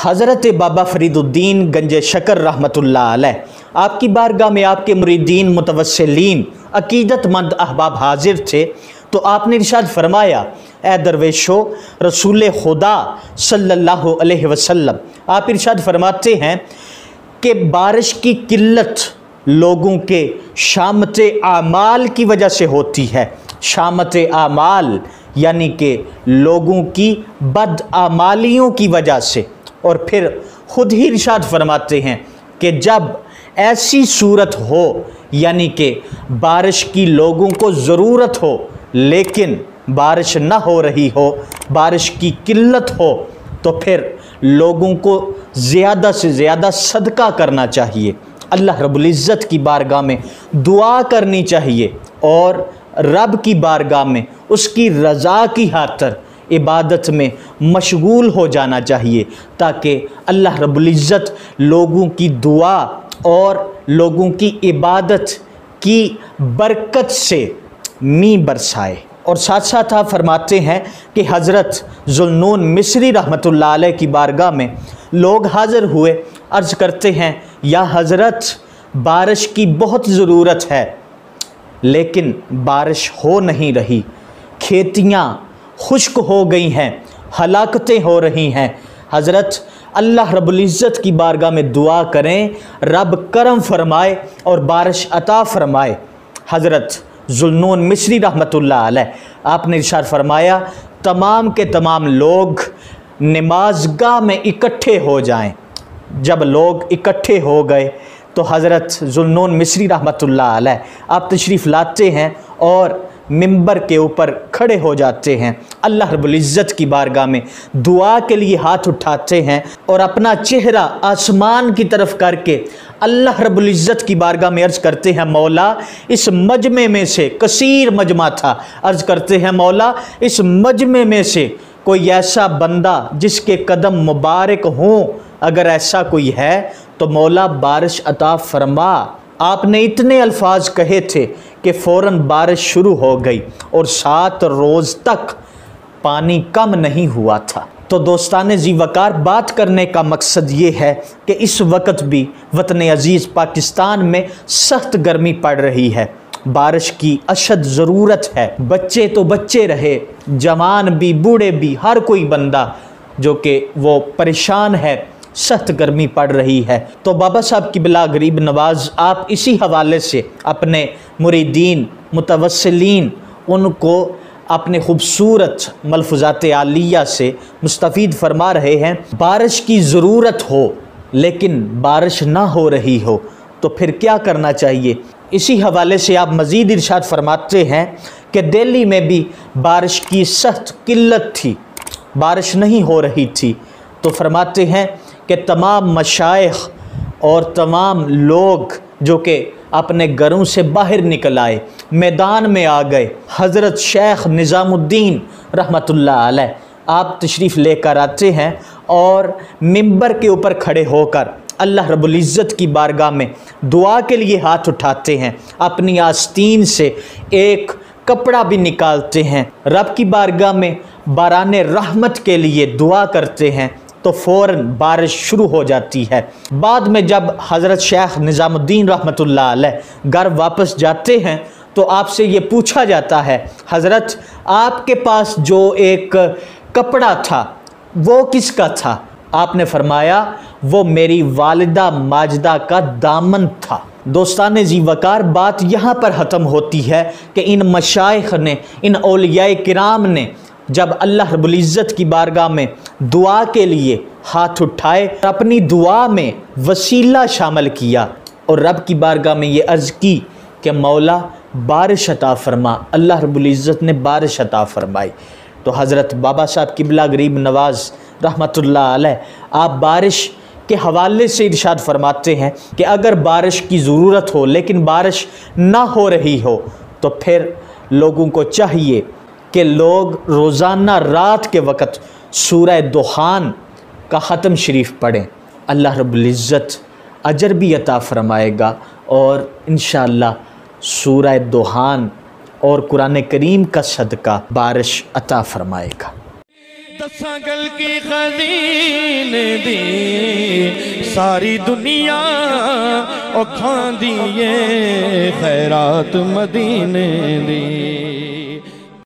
हज़रत बाबा फ़रीदुद्दीन गंज शकर रहमतुल्लाह अलैह आपकी बारगाह में आपके मुरीदीन मुतवस्सिलीन अकीदतमंद अहबाब हाजिर थे, तो आपने इरशाद फरमाया, ए दरवेशो रसूल खुदा सल्लल्लाहु अलैहि वसल्लम, आप इरशाद फरमाते हैं कि बारिश की किल्लत लोगों के शामत आमाल की वजह से होती है। शामत आमाल यानी कि लोगों की बद आमालियों की वजह से। और फिर ख़ुद ही इरशाद फरमाते हैं कि जब ऐसी सूरत हो यानी कि बारिश की लोगों को ज़रूरत हो लेकिन बारिश ना हो रही हो, बारिश की किल्लत हो, तो फिर लोगों को ज़्यादा से ज़्यादा सदका करना चाहिए, अल्लाह रब्बुल इज़्ज़त की बारगाह में दुआ करनी चाहिए और रब की बारगाह में उसकी रज़ा की खातिर इबादत में मशगूल हो जाना चाहिए, ताकि अल्लाह रब्बुल इज़्ज़त लोगों की दुआ और लोगों की इबादत की बरकत से मींह बरसाए। और साथ साथ आप फरमाते हैं कि हज़रत ज़ुन्नून मिस्री रहमतुल्लाह अलैह की बारगाह में लोग हाज़िर हुए, अर्ज़ करते हैं, या हज़रत बारिश की बहुत ज़रूरत है लेकिन बारिश हो नहीं रही, खेतियाँ खुश्क हो गई हैं, हलाकतें हो रही हैं। हज़रत अल्लाह रब्बुल इज़्ज़त की बारगाह में दुआ करें, रब करम फरमाए और बारिश अता फरमाए। हज़रत ज़ुन्नून मिस्री रहमतुल्लाह अलैह आपने इरशाद फरमाया, तमाम के तमाम लोग नमाज़गाह में इकट्ठे हो जाएं। जब लोग इकट्ठे हो गए तो हज़रत ज़ुन्नून मिस्री रहमतुल्लाह अलैह आप तशरीफ़ लाते हैं और मिंबर के ऊपर खड़े हो जाते हैं, अल्लाह रब्बुल इज़्ज़त की बारगाह में दुआ के लिए हाथ उठाते हैं और अपना चेहरा आसमान की तरफ करके अल्लाह रब्बुल इज़्ज़त की बारगाह में अर्ज़ करते हैं, मौला इस मजमे में से, कसीर मजमा था, अर्ज़ करते हैं, मौला इस मजमे में से कोई ऐसा बंदा जिसके कदम मुबारक हों, अगर ऐसा कोई है तो मौला बारिश अता फरमा। आपने इतने अल्फाज कहे थे कि फ़ौरन बारिश शुरू हो गई और 7 रोज़ तक पानी कम नहीं हुआ था। तो दोस्ताने जी वकार, बात करने का मकसद ये है कि इस वक्त भी वतन अज़ीज़ पाकिस्तान में सख्त गर्मी पड़ रही है, बारिश की अशद ज़रूरत है। बच्चे तो बच्चे रहे, जवान भी, बूढ़े भी, हर कोई बंदा जो कि वो परेशान है, सख्त गर्मी पड़ रही है। तो बाबा साहब क़िबला गरीब नवाज़ आप इसी हवाले से अपने मुरीदीन मुतवस्सिलीन उनको अपने ख़ूबसूरत मलफ़ूज़ात आलिया से मुस्तफ़ीद फरमा रहे हैं, बारिश की ज़रूरत हो लेकिन बारिश ना हो रही हो तो फिर क्या करना चाहिए। इसी हवाले से आप मज़ीद इरशाद फरमाते हैं कि दिल्ली में भी बारिश की सख्त किल्लत थी, बारिश नहीं हो रही थी, तो फरमाते हैं कि तमाम मशाइख़ और तमाम लोग जो कि अपने घरों से बाहर निकल आए, मैदान में आ गए। हज़रत शेख निज़ामुद्दीन रहमतुल्लाह अलैह आप तशरीफ़ लेकर आते हैं और मिंबर के ऊपर खड़े होकर अल्लाह रब्बुल इज़्ज़त की बारगाह में दुआ के लिए हाथ उठाते हैं, अपनी आस्तीन से एक कपड़ा भी निकालते हैं, रब की बारगाह में बाराने रहमत के लिए दुआ करते हैं, तो फ़ौरन बारिश शुरू हो जाती है। बाद में जब हज़रत शेख निज़ामुद्दीन रहमतुल्लाह अलैह घर वापस जाते हैं तो आपसे ये पूछा जाता है, हज़रत आपके पास जो एक कपड़ा था वो किसका था? आपने फरमाया, वो मेरी वालिदा माजिदा का दामन था। दोस्ताने जी वकार, बात यहाँ पर ख़त्म होती है कि इन मशाइख़ ने, इन औलियाए किराम ने जब अल्लाह रब्बुल इज़्ज़त की बारगाह में दुआ के लिए हाथ उठाए, अपनी दुआ में वसीला शामिल किया और रब की बारगाह में ये अर्ज़ की कि मौला बारिश अता फरमा, अल्लाह रब्बुल इज़्ज़त ने बारिश अता फरमाई। तो हज़रत बाबा साहब क़िबला गरीब नवाज़ रहमतुल्लाह अलैह आप बारिश के हवाले से इरशाद फरमाते हैं कि अगर बारिश की ज़रूरत हो लेकिन बारिश ना हो रही हो तो फिर लोगों को चाहिए कि लोग रोज़ाना रात के वक़्त सूरह दुखान का ख़त्म शरीफ पढ़ें, अल्लाह रब्बुल इज़्ज़त अजर भी अता फ़रमाएगा और इंशाअल्लाह सूरह दुखान और कुरान करीम का सदका बारिश अता फ़रमाएगा। दसा गल की खजीने दी सारी दुनिया औ खांदी है खैरात मदीने दी।